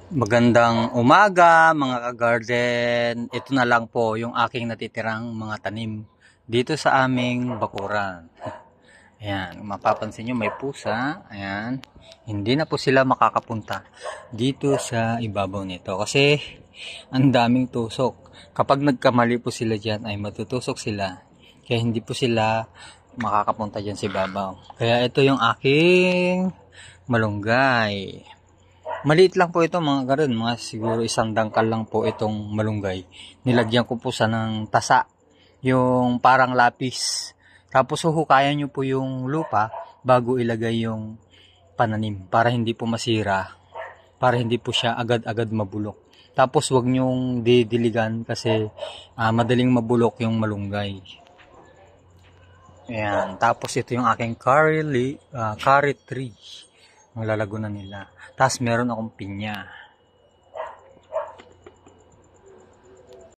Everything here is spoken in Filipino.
Magandang umaga mga ka-garden. Ito na lang po yung aking natitirang mga tanim dito sa aming bakuran. Ayan, mapapansin nyo may pusa. Ayan, hindi na po sila makakapunta dito sa ibabaw nito kasi ang daming tusok. Kapag nagkamali po sila dyan ay matutusok sila. Kaya hindi po sila makakapunta dyan sa ibabaw. Kaya ito yung aking malunggay. Maliit lang po ito mga karon, mga siguro isang dangkal lang po itong malunggay. Nilagyan ko po sa ng tasa, yung parang lapis. Tapos huhukayan nyo po yung lupa bago ilagay yung pananim para hindi po masira, para hindi po siya agad-agad mabulok. Tapos wag nyong didiligan kasi madaling mabulok yung malunggay. Ayan, tapos ito yung aking curry tree. Ang lalago na nila. Tapos meron akong pinya.